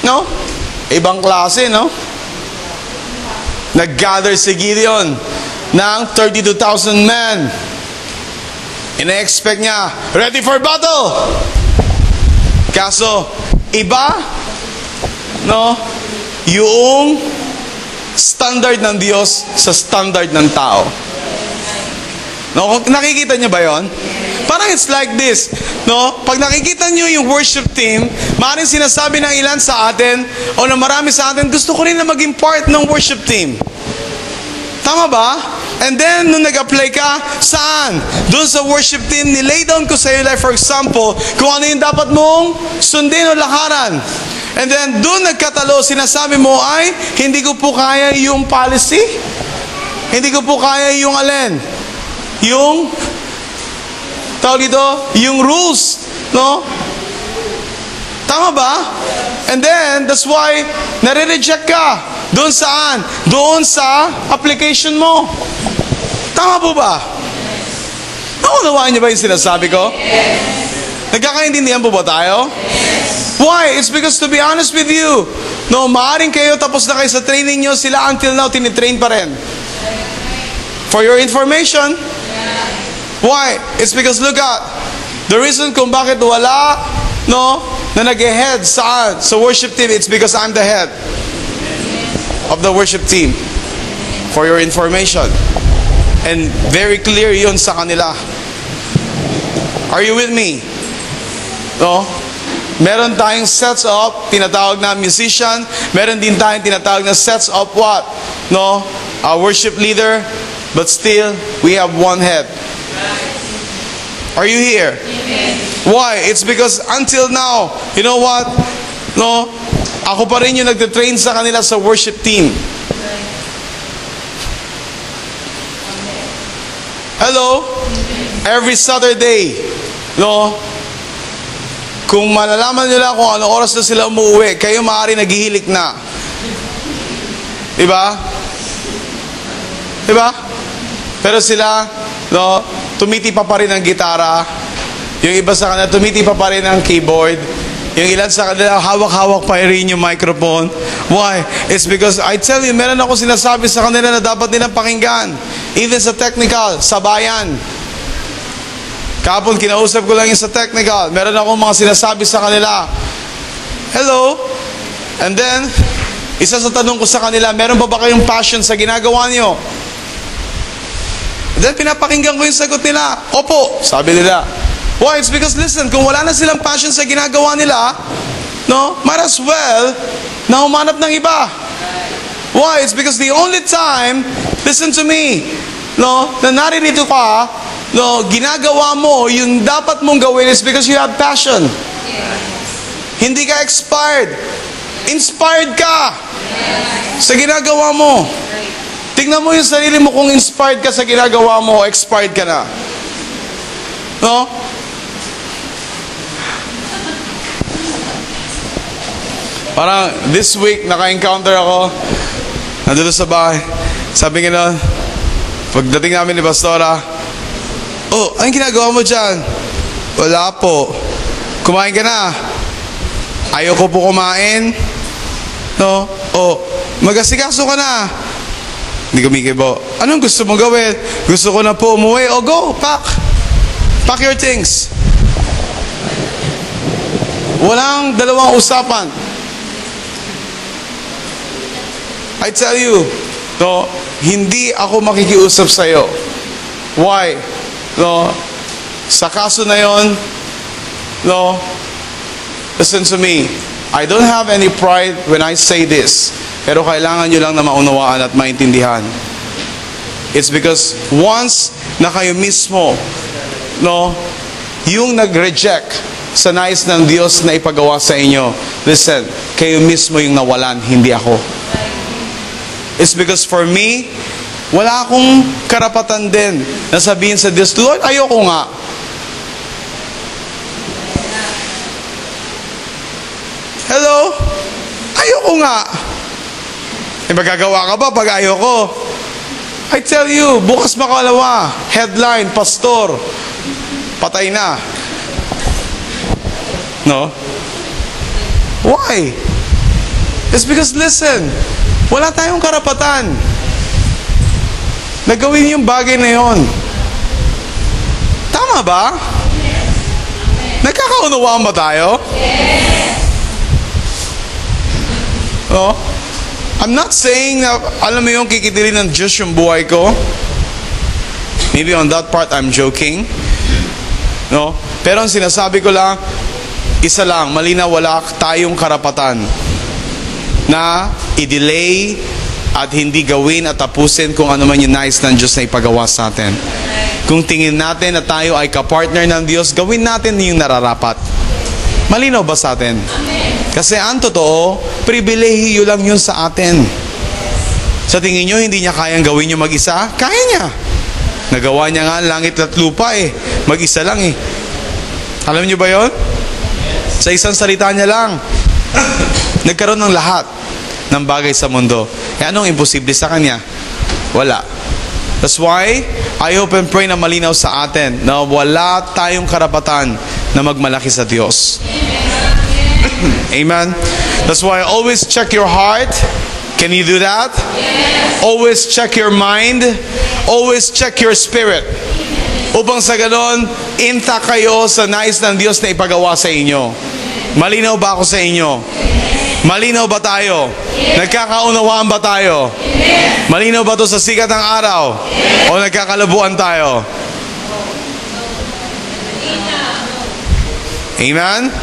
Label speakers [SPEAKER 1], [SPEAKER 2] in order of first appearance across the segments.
[SPEAKER 1] no? Ibang klase, no? Nag-gather si Gideon ng 32,000 men. Ina-expect niya, ready for battle! Kaso, iba, no? Yung standard ng Diyos sa standard ng tao. No? Nakikita niyo ba yon? Parang it's like this, no? Pag nakikita niyo yung worship team, maaaring sinasabi ng ilan sa atin, o na marami sa atin, gusto ko rin na maging part ng worship team. Tama ba? And then, nung nag-apply ka, saan? Doon sa worship team, nilay down ko sa iyo, like for example, kung ano yung dapat mong sundin o lakaran. And then, doon nagkatalo, sinasabi mo ay, hindi ko po kaya yung policy. Hindi ko po kaya yung alin. Yung, tawag dito, yung rules. No? Tama ba? And then, that's why, nare-reject ka. Doon saan? Doon sa application mo. Tama po ba? Naunawaan niyo ba yung sinasabi ko? Nagkakaintindihan po ba tayo? Why? It's because to be honest with you, no, maaring kayo tapos na kayo sa training nyo, sila until now tinitrain pa rin. For your information. Why? It's because look at, the reason kung bakit wala, no, na nag-head saan? Sa worship team, it's because I'm the head of the worship team. For your information. And very clear yun sa kanila. Are you with me? No? Meron tayong sets of tinatawag na musician. Meron din tayong tinatawag na sets of what? No? A worship leader. But still, we have one head. Are you here? Why? It's because until now, you know what? No? Ako pa rin yung nagtitrain sa kanila sa worship team. Hello? Every Saturday, no? Kung malalaman nila kung anong oras na sila umuwi, kayo maaari naghihilik na. Diba? Diba? Pero sila, no, tumitipa pa rin ang gitara. Yung iba sa kanila, tumitipa pa rin ang keyboard. Yung ilan sa kanila, hawak-hawak pa rin yung microphone. Why? It's because, I tell you, meron ako sinasabi sa kanila na dapat nilang pakinggan. Even sa technical, sa bayan. Kapon, kinausap ko lang yung sa technical. Meron akong mga sinasabi sa kanila. Hello? And then, isa sa tanong ko sa kanila, meron ba kayong passion sa ginagawa niyo? And then, pinapakinggan ko yung sagot nila. Opo, sabi nila. Why? It's because, listen, kung wala na silang passion sa ginagawa nila, no, might as well na humanap ng iba. Why? It's because the only time, listen to me, no, na naririto ka, no, ginagawa mo, yung dapat mong gawin is because you have passion. Hindi ka expired. Inspired ka sa ginagawa mo. Tingnan mo yung sarili mo kung inspired ka sa ginagawa mo o expired ka na. No? Parang this week, naka-encounter ako. Nandito sa bahay. Sabi nga nun, pagdating namin ni Pastora, oh, anong ginagawa mo dyan? Wala po. Kumain ka na? Ayoko po kumain. No? Oh, mag-asikaso ka na. Hindi kumikibo. Anong gusto mo gawin? Gusto ko na po umuwi. Oh, go, pack. Pack your things. Walang dalawang usapan. I tell you, no, hindi ako makikiusap sa'yo. Why? No, sa kaso na yon, no, listen to me. I don't have any pride when I say this. Pero kailangan nyo lang na maunawaan at maintindihan. It's because once na kayo mismo, no, yung nag-reject sa nais ng Diyos na ipagawa sa inyo, listen, kayo mismo yung nawalan, hindi ako. It's because for me, wala akong karapatan din na sabihin sa Diyos, Lord, ayoko nga. Hello? Ayoko nga. E magagawa ka ba pag ayoko? I tell you, bukas makalawa, headline, pastor, patay na. No? Why? It's because, listen, wala tayong karapatan na gawin yung bagay na yon. Tama ba? Nagkakaunawaan ba tayo? No? I'm not saying na, alam mo yung kikitilin ng Diyos yung buhay ko. Maybe on that part, I'm joking. No? Pero ang sinasabi ko lang, isa lang, malinaw, wala tayong karapatan na i-delay at hindi gawin at tapusin kung ano man yung nais ng Diyos na ipagawa sa atin. Kung tingin natin na tayo ay kapartner ng Diyos, gawin natin yung nararapat. Malinaw ba sa atin? Kasi ang totoo, pribilehiyo lang yun sa atin. Sa tingin nyo, hindi niya kayang gawin yung mag-isa? Kaya niya. Nagawa niya nga langit at lupa eh. Mag-isa lang eh. Alam niyo ba yun? Sa isang salita niya lang, nagkaroon ng lahat ng bagay sa mundo. Eh anong imposible sa kanya? Wala. That's why, I hope and pray na malinaw sa atin na wala tayong karapatan na magmalaki sa Diyos. Amen? That's why always check your heart. Can you do that? Yes. Always check your mind. Always check your spirit. Upang sa ganon, intact kayo sa nais ng Diyos na ipagawa sa inyo. Malinaw ba ako sa inyo? Malinaw ba tayo? Nagkakaunawaan ba tayo? Malinaw ba to sa sikat ng araw? O nagkakalabuan tayo? Amen?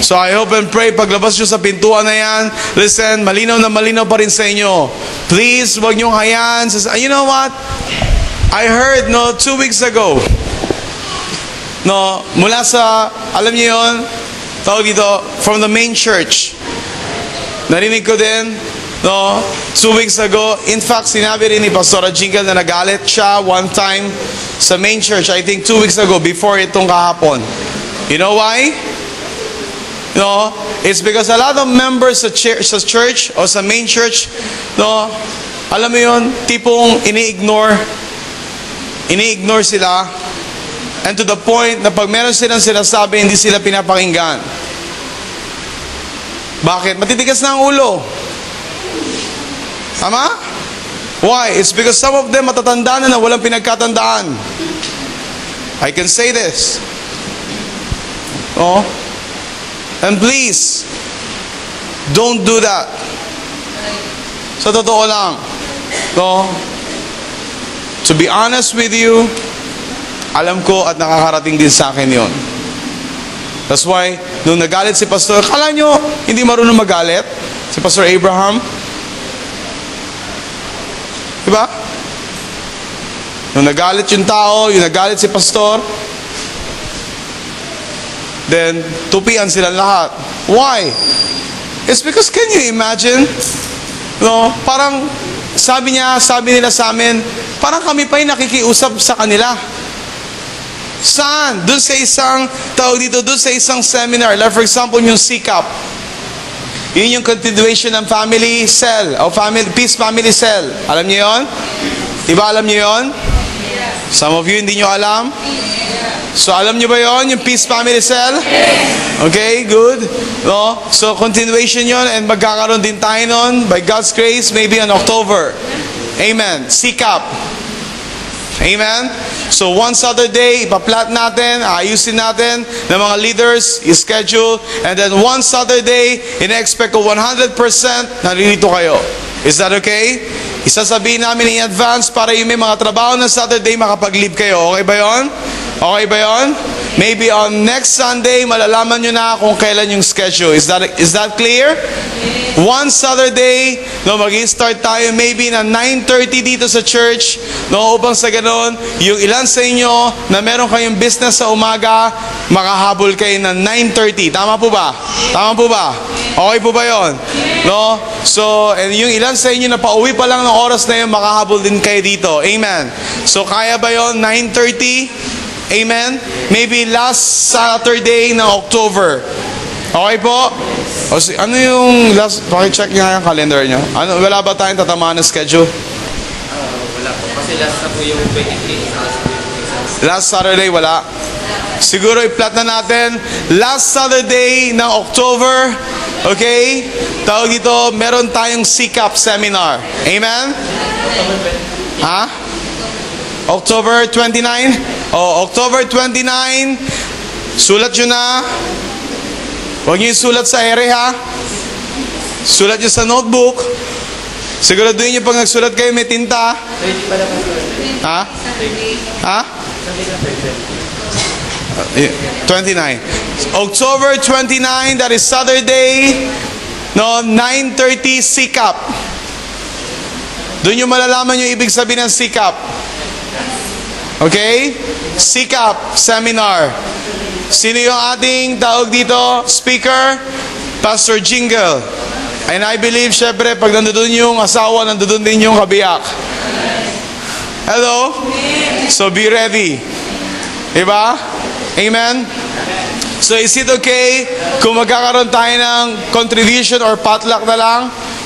[SPEAKER 1] So I hope and pray, paglabas nyo sa pintuan na yan, listen, malinaw na malinaw pa rin sa inyo. Please, huwag nyo hayaan. You know what? I heard, 2 weeks ago, mula sa, alam niyo yun, tawag dito, from the main church. Narinig ko din, 2 weeks ago. In fact, sinabi rin ni Pastor Jingle na nagalit siya one time sa main church, I think 2 weeks ago, before itong kahapon. You know why? It's because a lot of members sa church o sa main church, alam mo yun, tipong ini-ignore sila, and to the point na pag meron silang sinasabi, hindi sila pinapakinggan. Bakit? Matitigas na ang ulo. Tama? Why? It's because some of them matatanda na walang pinagkatandaan. I can say this. And please, don't do that. Sa totoo lang. To be honest with you, alam ko at nakakarating din sa akin yon. That's why, nung nagalit si Pastor, akala nyo, hindi marunong magalit? Si Pastor Abraham? Diba? Nung nagalit yung tao, yung nagalit si Pastor, then, tupian sila lahat. Why? It's because, can you imagine? Parang, sabi nila sa amin, parang kami pa yung nakikiusap sa kanila. Saan? Doon sa isang, doon sa isang seminar. Like for example, yung CCAP. Yun yung continuation ng family cell, o peace family cell. Alam niyo yun? Diba alam niyo yun? Some of you hindi nyo alam? So alam niyo ba yon yung Peace Family Cell? Okay, good. So continuation yon, and magkakaroon din tayo nun by God's grace maybe in October. Amen. CCAP. Amen. So one Saturday, ipaplat natin, ayusin natin ng mga leaders, i-schedule, and then one Saturday, in-expect ko 100% naririto kayo. Is that okay? Isasabihin namin in advance para yung may mga trabaho ng Saturday makapag-leave kayo. Okay ba yon? Okay ba yon? Maybe on next Sunday, malalaman nyo na kung kailan yung schedule. Is that clear? One Saturday, mag-i-start tayo maybe na 9:30 dito sa church. Upang sa ganon, yung ilan sa inyo na meron kayong business sa umaga, makahabol kayo ng 9:30. Tama po ba? Tama po ba? Okay po ba yon? So, and yung ilan sa inyo na pauwi pa lang ng oras na yun, makahabol din kayo dito. Amen. So, kaya ba yon 9:30? Amen? Maybe last Saturday ng October. Okay po? Ano yung last, pakicheck nga yung calendar nyo. Wala ba tayong tatamaan ng schedule?
[SPEAKER 2] Wala po. Kasi last na po yung 23.
[SPEAKER 1] Last Saturday, wala. Siguro i-plot na natin. Last Saturday ng October, Okay? Tawag dito, meron tayong sikap seminar. Amen? Ha? October 29? October 29. Sulat nyo na. Huwag nyo isulat sa ere, ha? Sulat nyo sa notebook. Siguraduhin nyo pag nagsulat kayo may tinta. Ha? Ha? 29. October 29, that is Saturday. No, 9:30 sikap. Doon nyo malalaman yung ibig sabihin ng sikap. Okay? Sikap seminar. Sino yung ating tawag dito? Speaker? Pastor Jingle. And I believe, syempre, pag nandoon yung asawa, nandoon din yung kabiyak. Hello? So be ready. Diba? Amen? So is it okay kung magkakaroon tayo ng contribution or potluck na lang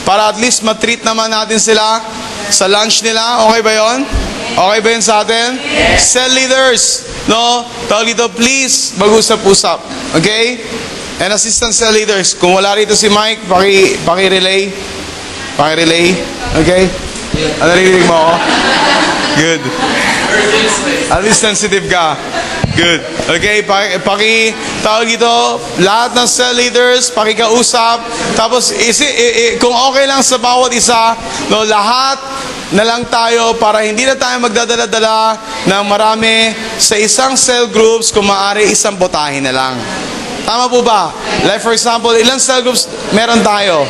[SPEAKER 1] para at least matreat naman natin sila sa lunch nila? Okay ba yon? Okay ba yun sa atin? Cell leaders, no? Tawag dito, please, mag-usap-usap. Okay? And assistant cell leaders, kung wala rito si Mike, paki-relay. Paki-relay. Okay? Ano narinig mo ako? Good. At least sensitive ka. Good. Okay, tawag ito, lahat ng cell leaders, pakikausap. Tapos, kung okay lang sa bawat isa, no, lahat na lang tayo para hindi na tayo magdadala-dala ng marami sa isang cell groups, kung maaari isang botahin na lang. Tama po ba? Like for example, ilang cell groups meron tayo?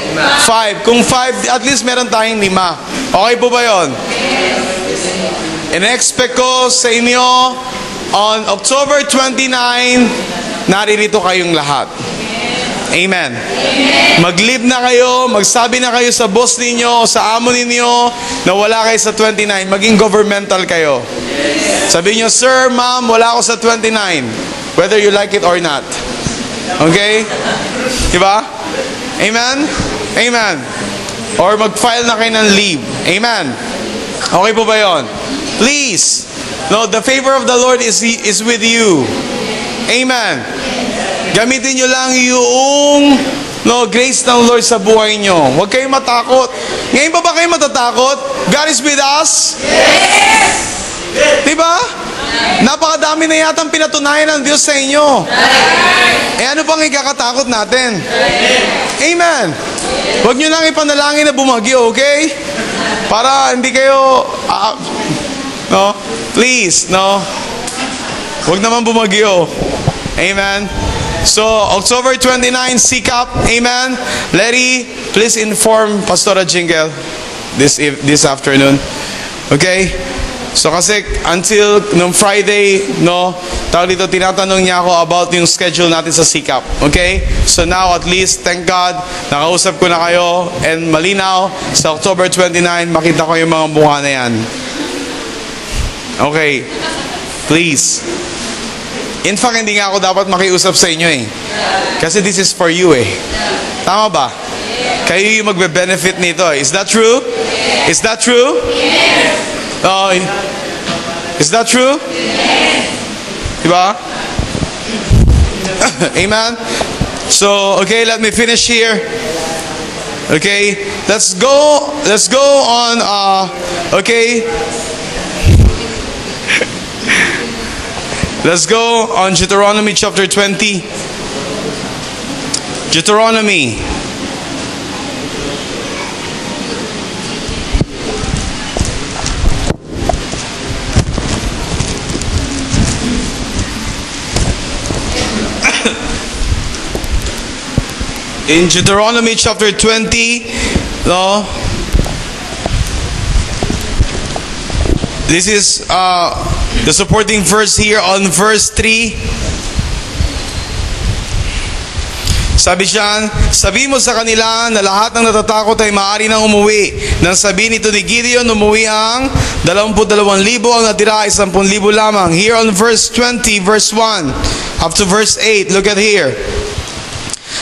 [SPEAKER 1] 5. Kung 5, at least meron tayong 5. Okay po ba yun? In-expect ko sa inyo, on October 29, naririto kayong lahat. Amen. Mag-live na kayo, magsabi na kayo sa boss ninyo, sa amo ninyo, na wala kayo sa 29. Maging governmental kayo. Sabihin nyo, sir, ma'am, wala ako sa 29. Whether you like it or not. Okay? Diba? Amen? Amen. Or mag-file na kayo ng leave. Amen. Okay po ba yun? Please. No, the favor of the Lord is with you. Amen. Gamitin nyo lang yung grace ng Lord sa buhay nyo. Huwag kayong matakot. Ngayon ba kayo matatakot? God is with us? Yes! Diba? Napakadami na yatang pinatunayan ng Diyos sa inyo. Eh ano pang ikakatakot natin? Amen. Huwag nyo lang ipanalangin na bumagyo, okay? Para hindi kayo, no? Please, no? Huwag naman bumagyo. Amen. So, October 29, sikap. Amen. Larry, please inform Pastora Jingle this afternoon. Okay? So kasi until nung Friday, no, tawag dito, tinatanong niya ako about yung schedule natin sa sikap. Okay? So now at least, thank God, nakausap ko na kayo and malinaw, sa October 29, makita ko yung mga mukha na yan. Okay. Please. In fact, hindi nga ako dapat makiusap sa inyo eh. Kasi this is for you eh. Tama ba? Kayo yung magbe-benefit nito eh. Is that true? Is that true? Is that true? Diba? Amen? So, okay, let me finish here. Okay, let's go on, okay. Let's go on Deuteronomy chapter 20. Deuteronomy. In Deuteronomy chapter 20, no? This is the supporting verse here on verse 3. Sabi siya, sabi mo sa kanila na lahat ng natatakot ay maaari nang umuwi. Nang sabi nito ni Gideon, umuwi ang 22,000, ang natira ay 10,000 lamang. Here on verse 20, verse 1, up to verse 8, look at here.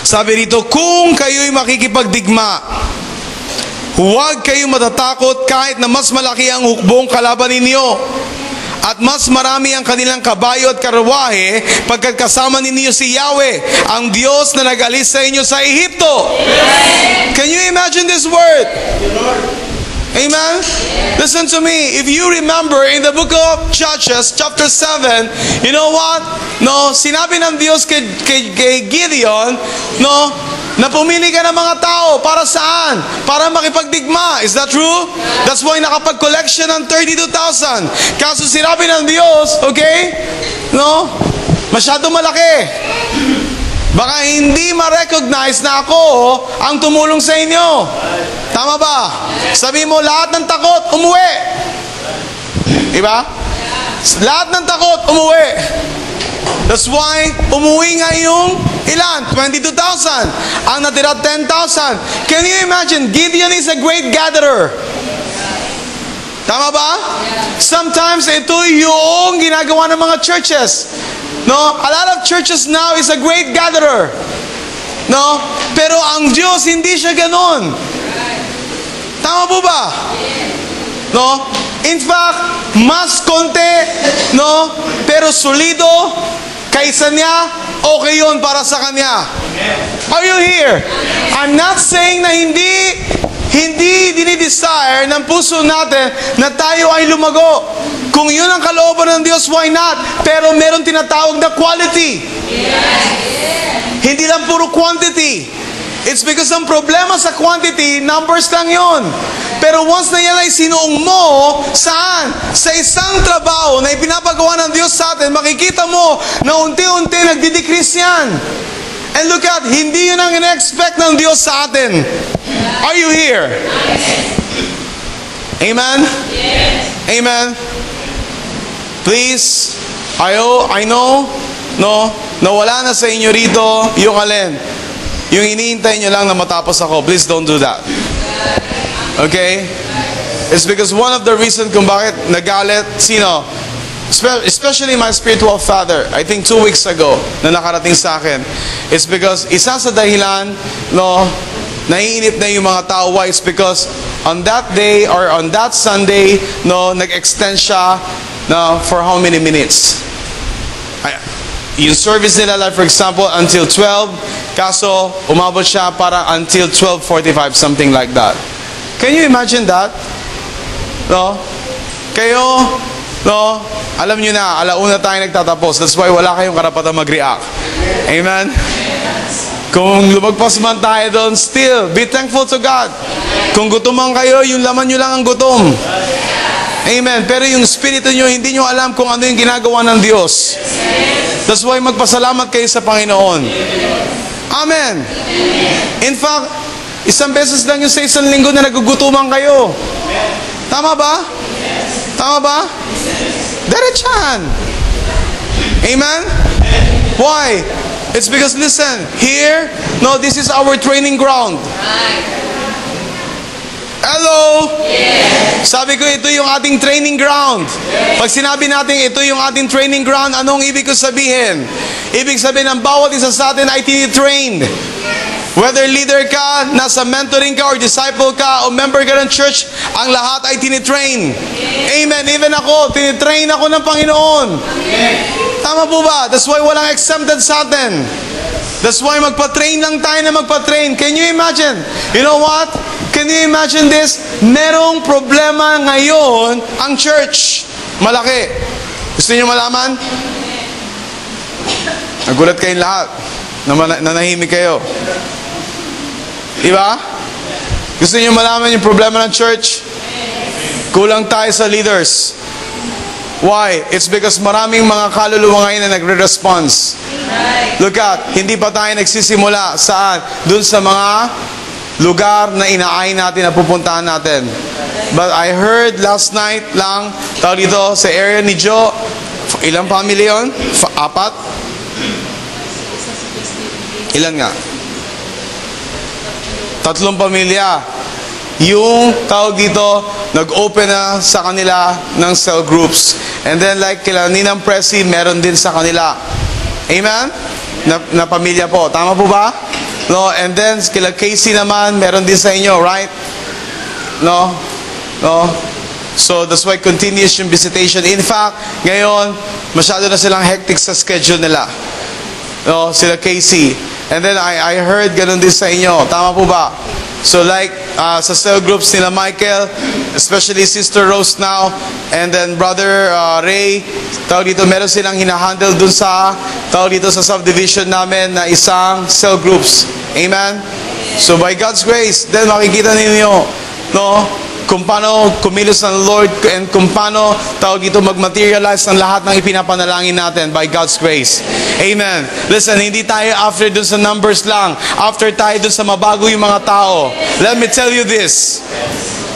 [SPEAKER 1] Sabi rito, kung kayo'y makikipagdigma, huwag kayong matatakot kahit na mas malaki ang hukbong kalaban ninyo. at mas marami ang kanilang kabayo at karawahe pagkat kasama ninyo si Yahweh, ang Diyos na nag-alis sa inyo sa Ehipto. Can you imagine this word? Amen? Listen to me. If you remember in the book of Judges, chapter 7, you know what? No, sinabi ng Diyos kay Gideon, no, na pumili ka ng mga tao para saan? Para makipagdigma. Is that true? That's why nakapag-collect siya ng 32,000. Kaso sinabi ng Diyos, okay? No? Masyado malaki. Baka hindi ma-recognize na ako ang tumulong sa inyo. Tama ba? Sabi mo, lahat ng takot, umuwi. Diba? Lahat ng takot, umuwi. That's why, umuwi nga yung ilan? 22,000. Ang natira, 10,000. Can you imagine? Gideon is a great gatherer. Tama ba? Sometimes, ito yung ginagawa ng mga churches. No? A lot of churches now is a great gatherer. No? Pero ang Diyos, hindi siya ganon. Tama po ba? No? In fact, mas konti, no? Pero solido, kaysa niya, okay yun para sa kanya. Are you here? I'm not saying na hindi dinidesire ng puso natin na tayo ay lumago. Kung yun ang kalooban ng Diyos, why not? Pero meron tinatawag na quality. Hindi lang puro quantity. It's because ang problema sa quantity, numbers lang yun. Pero once na yan ay sinuong mo, saan? Sa isang trabaho na ipinapagawa ng Diyos sa atin, makikita mo na unti-unti nagdi-decrease yan. And look at, hindi yun ang ina-expect ng Diyos sa atin. Are you here? Amen? Amen? Please, I know, no, nawala na sa inyo rito yung alin. Yung iniintay nyo lang na matapos ako. Please don't do that. Okay? It's because one of the reasons kung bakit nagalit, sino? Especially my spiritual father, I think 2 weeks ago, na nakarating sa akin, it's because isa sa dahilan, no, naiinip na yung mga tao. Why? It's because on that day or on that Sunday, no, nag-extend siya, no, for how many minutes? Yung service nila, like for example, until 12, kaso umabot siya para until 12:45, something like that. Can you imagine that? No? Kayo, no, alam nyo na, alauna tayo nagtatapos. That's why wala kayong karapatan mag-react. Amen? Kung lumagpas man tayo doon, still, be thankful to God. Kung gutuman kayo, yung laman nyo lang ang gutom. Amen. Pero yung spirito nyo, hindi nyo alam kung ano yung ginagawa ng Diyos. That's why magpasalamat kayo sa Panginoon. Amen. In fact, isang beses lang yung sa isang linggo na nagugutuman kayo. Tama ba? Tama ba? Diretsahan. Amen? Why? It's because, listen, here, no, this is our training ground. Hello? Yes. Sabi ko, ito yung ating training ground. Pag sinabi natin, ito yung ating training ground, anong ibig ko sabihin? Ibig sabihin, ang bawat isa sa atin ay tinitrained. Whether leader ka, nasa mentoring ka, or disciple ka, o member ka ng church, ang lahat ay tinitrain. Amen. Even ako, tinitrain ako ng Panginoon. Tama po ba? That's why walang exempted sa atin. That's why magpa-train lang tayo na magpa-train. Can you imagine? You know what? Can you imagine this? Merong problema ngayon ang church. Malaki. Gusto niyo malaman? Nagulat kayong lahat. Nanahimik kayo. Diba? Gusto niyo malaman yung problema ng church? Kulang tayo sa leaders. Why? It's because maraming mga kaluluwa ngayon na nagre-response. Look at, hindi pa tayo nagsisimula. Saan? Doon sa mga lugar na inaay natin, na pupuntahan natin. But I heard last night lang, tawag dito, sa area ni Joe, ilang family yun? 4? Ilan nga? 3 pamilya. Yung tawag dito, nag-open na sa kanila ng cell groups. And then like kila Ninang Presi, meron din sa kanila. Amen? Na pamilya po. Tama po ba? No? And then kila Casey naman, meron din sa inyo, right? No? No? So that's why continuous yung visitation. In fact, ngayon, masyado na silang hectic sa schedule nila. No, sila Casey. And then I heard ganun din sa inyo. Tama po ba? So like sa cell groups nila Michael, especially Sister Rose now, and then Brother Ray, tawag dito, meron silang hinahandle dun sa, tawag dito sa subdivision namin na isang cell groups. Amen? So by God's grace, then makikita ninyo, no, kung paano kumilos ng Lord and kung paano tawag dito mag-materialize ng lahat ng ipinapanalangin natin by God's grace. Amen. Listen, hindi tayo after dun sa numbers lang. After tayo dun sa mabago yung mga tao. Let me tell you this.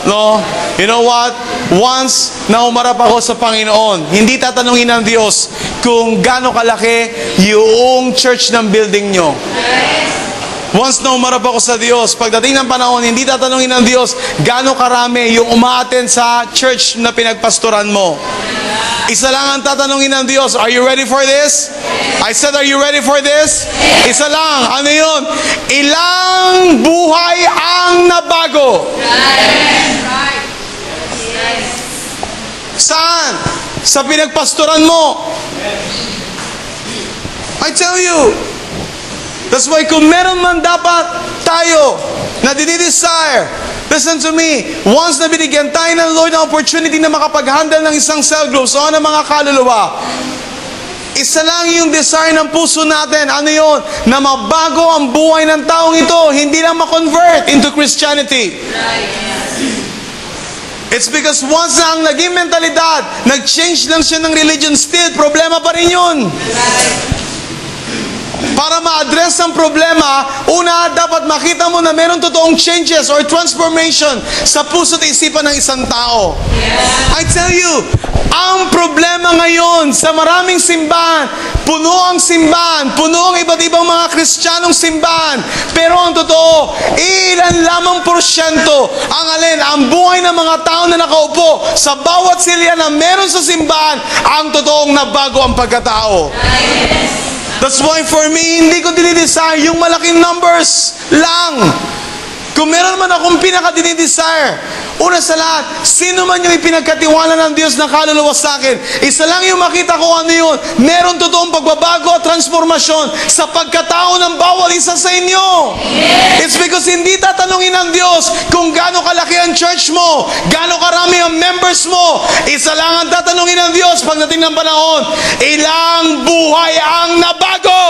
[SPEAKER 1] No? You know what? Once na umarap ako sa Panginoon, hindi tatanungin ng Diyos kung gaano kalaki yung church ng building nyo. Once na umarap ako sa Diyos, pagdating ng panahon, hindi tatanungin ng Diyos gaano karami yung umaattend sa church na pinagpastoran mo. Isa lang ang tatanungin ng Diyos, are you ready for this? I said, are you ready for this? Isa lang, ano yun? Ilang buhay ang nabago? Saan? Sa pinagpastoran mo. I tell you, that's why kung meron man dapat tayo na dinidesire, listen to me, once na binigyan tayo ng Lord ng opportunity na makapag-handle ng isang cell group o ng mga kaluluwa, isa lang yung desire ng puso natin, ano yun? Na mabago ang buhay ng taong ito, hindi lang ma-convert into Christianity. It's because once na ang naging mentalidad, nag-change lang siya ng religion, still, problema pa rin yun. Para ma-address ang problema, una, dapat makita mo na meron totoong changes or transformation sa puso't isipan ng isang tao. I tell you, ang problema ngayon sa maraming simbahan, puno ang simbahan, puno ang iba't ibang mga Kristiyanong simbahan. Pero ang totoo, ilan lamang porsyento ang alin, ang buhay ng mga tao na nakaupo sa bawat silya na meron sa simbahan, ang totoong nabago ang pagkatao. That's why for me, hindi ko dinidesire yung malaking numbers lang. Kung meron man akong pinaka-dinidesire, una sa lahat, sino man yung ipinagkatiwala ng Diyos na kaluluwa sa akin, isa lang yung makita ko ano yun, meron totoong pagbabago at transformasyon sa pagkatao ng bawat isa sa inyo. It's because hindi tatanungin ng Diyos kung gaano kalaki ang church mo, gaano karami ang members mo. Isa lang ang tatanungin ng Diyos pagdating ng panahon, ilang buhay ang nabago?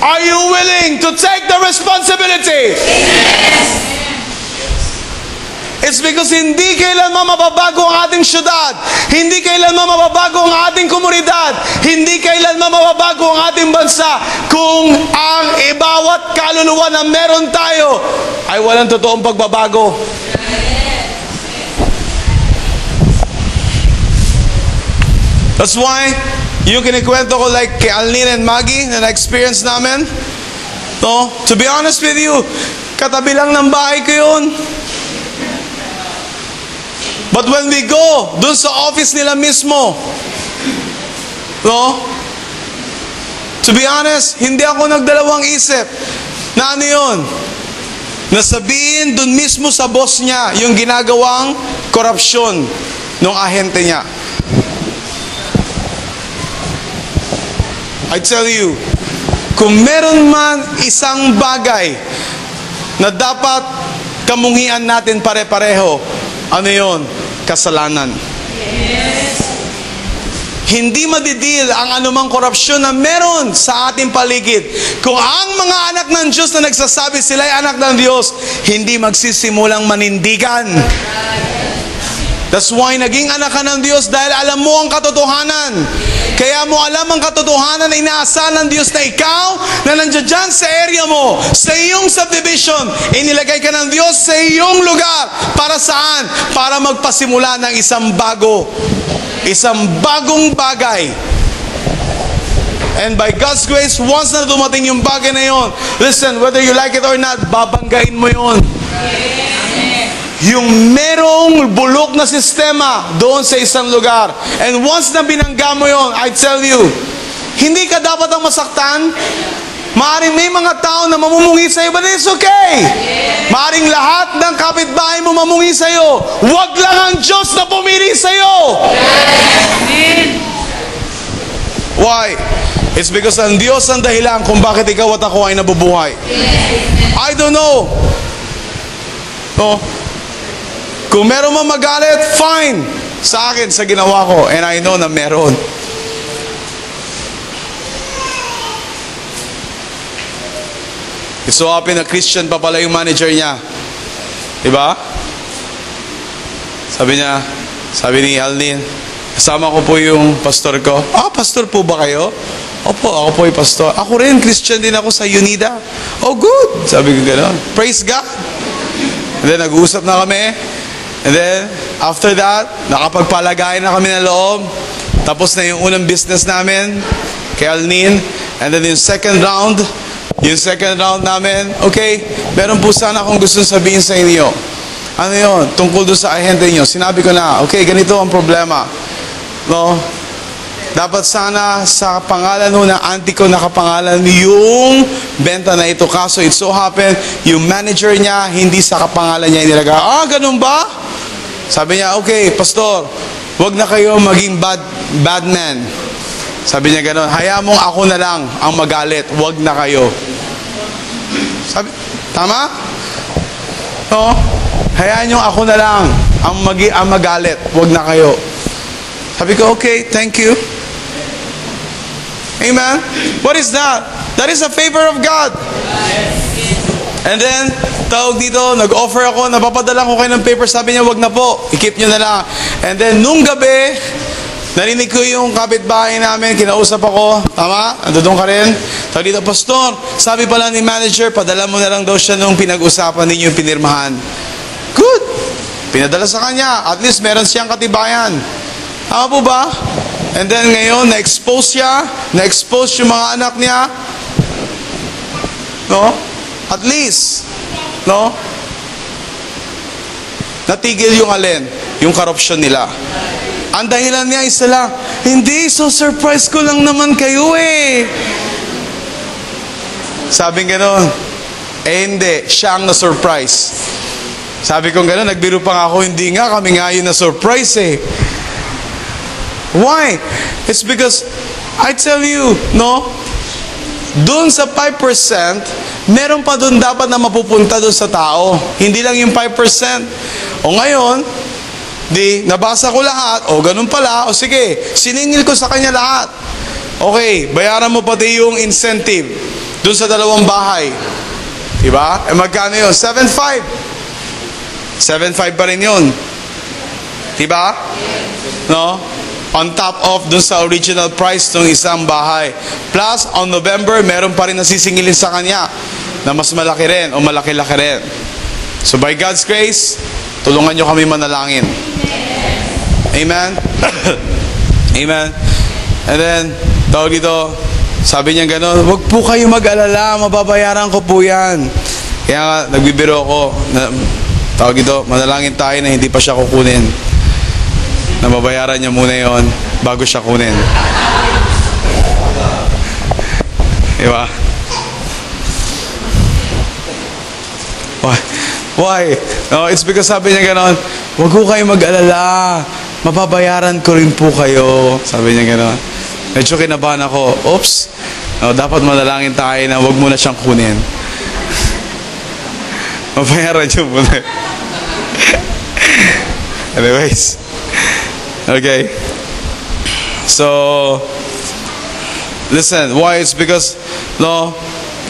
[SPEAKER 1] Are you willing to take the responsibility? It's because hindi kailanman mababago ang ating syudad, hindi kailanman mababago ang ating komunidad, hindi kailanman mababago ang ating bansa kung ang ibawat kaluluwa na meron tayo ay walang totoong pagbabago. That's why yung kinikwento ko like kay Alnina and Maggie na na-experience namin, no? To be honest with you, katabi lang ng bahay ko yun. But when we go dun sa office nila mismo, no? To be honest, hindi ako nagdalawang isip na ano yun? Nasabihin dun mismo sa boss niya yung ginagawang korupsyon ng ahente niya. I tell you, kung meron man isang bagay na dapat kamungian natin pare-pareho, ano yun? Kasalanan. Yes. Hindi madidil ang anumang korupsyon na meron sa ating paligid. Kung ang mga anak ng Diyos na nagsasabi sila'y anak ng Diyos, hindi magsisimulang manindigan. That's why naging anak ka ng Diyos dahil alam mo ang katotohanan. Kaya mo alam ang katotohanan na inaasahan ng Diyos na ikaw na nandiyan dyan sa area mo, sa iyong subdivision, inilagay ka ng Diyos sa iyong lugar. Para saan? Para magpasimula ng isang bago. Isang bagong bagay. And by God's grace, once na dumating yung bagay na yon, listen, whether you like it or not, babanggain mo yon. Yung merong bulok na sistema doon sa isang lugar. And once na binangga mo yon, I tell you, hindi ka dapat ang masaktan. Maaring may mga tao na mamumungi sa'yo, but it's okay. Maaring lahat ng kapitbahay mo mamungi sa'yo. Huwag lang ang Diyos na pumili sa'yo. Why? It's because ang Diyos ang dahilan kung bakit ikaw at ako ay nabubuhay. I don't know. No? Kung meron man magalit, fine. Sa akin, sa ginawa ko. And I know na meron. It's so happy na Christian pa pala yung manager niya. Diba? Sabi ni Alnin, kasama ko po yung pastor ko. Pastor po ba kayo? Opo, ako po yung pastor. Ako rin, Christian din ako sa Unida. Oh, good. Sabi ko gano'n. Praise God. And then, nag-uusap na kami. And then, after that, nakapagpalagayan na kami ng loob. Tapos na yung unang business namin kay Alnin. And then, yung second round namin, okay, meron po sana akong gusto sabihin sa inyo. Ano yun? Tungkol doon sa ahente nyo. Sinabi ko na, okay, ganito ang problema. No? Dapat sana sa pangalan ng auntie ko nakapangalan yung benta na ito. Kaso it so happen, yung manager niya, hindi sa kapangalan niya inilagay. Ganun ba? Sabi niya, okay, pastor, wag na kayo maging bad man. Sabi niya gano'n, hayaan mong ako na lang ang magalit, wag na kayo. Sabi, tama? No? Hayaan niyo ako na lang ang magalit, wag na kayo. Sabi ko, okay, thank you. Amen? What is that? That is a favor of God. And then, tawag dito, nag-offer ako, napapadala ko kayo ng paper, sabi niya, wag na po, i-keep niyo na lang. And then, nung gabi, narinig ko yung kapitbahay namin, kinausap ako, tama? Andun ka rin? Tawag dito, pastor, sabi pala ni manager, padala mo na lang daw siya nung pinag-usapan ninyo yung pinirmahan. Good! Pinadala sa kanya, at least meron siyang katibayan. Tama po ba? And then ngayon, na-expose siya, na-expose yung mga anak niya. No? At least, no? Natigil yung alin, yung corruption nila. Ang dahilan niya isa lang, hindi, so surprise ko lang naman kayo eh. Sabing gano'n, hindi, siya ang na-surprise. Sabi ko gano'n, nagbiro pa nga ako, hindi nga, kami nga yun na-surprise eh. Why? It's because, I tell you, no, doon sa 5%, meron pa doon dapat na mapupunta doon sa tao. Hindi lang yung 5%. O ngayon, nabasa ko lahat, ganun pala, sige, siningil ko sa kanya lahat. Okay, bayaran mo pati yung incentive doon sa 2 bahay. Diba? Magkano yun? 7.5. 7.5 pa rin yun. Diba? No? On top of dun sa original price ng isang bahay. Plus, on November, meron pa rin nasisingilin sa kanya na mas malaki rin o malaki-laki rin. So, by God's grace, tulungan nyo kami manalangin. Amen? Amen? And then, tawag dito, sabi niya gano'n, wag po kayo mag-alala, mababayaran ko po yan. Kaya nga, nagbibiro ako, tawag dito, manalangin tayo na hindi pa siya kukunin. Nababayaran niya muna yon bago siya kunin. Diba? Why? No, it's because sabi niya gano'n, wag ko kayo mag-alala, mababayaran ko rin po kayo. Sabi niya gano'n. Medyo kinabahan ako, oops, no, dapat manalangin tayo na wag mo na siyang kunin. Mabayaran niyo muna. Anyways, okay. So, listen, why? It's because, no,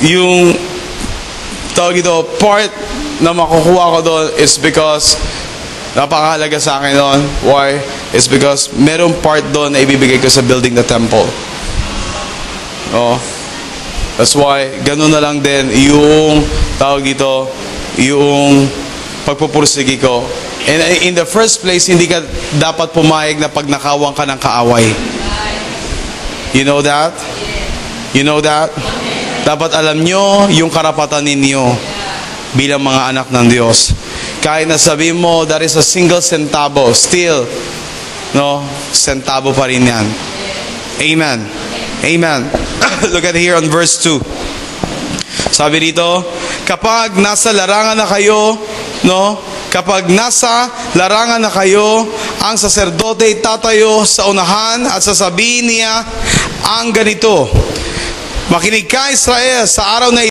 [SPEAKER 1] yung tawag ito, part na makukuha ko doon is because napakahalaga sa akin doon. Why? It's because merong part doon na ibibigay ko sa building the temple. Oh, that's why, ganun na lang din yung tawag dito, yung pagpupursigi ko. And in the first place, hindi ka dapat pumayag na pagnakawan ka ng kaaway. You know that? You know that? Dapat alam nyo yung karapatan ninyo bilang mga anak ng Diyos. Kahit na sabihin mo, there is a single centavo, still, no, centavo pa rin yan. Amen. Amen. Look at here on verse 2. Sabi dito, kapag nasa larangan na kayo, no? Kapag nasa larangan na kayo, ang saserdote tatayo sa unahan at sasabihin niya ang ganito, makinig ka, Israel, sa araw na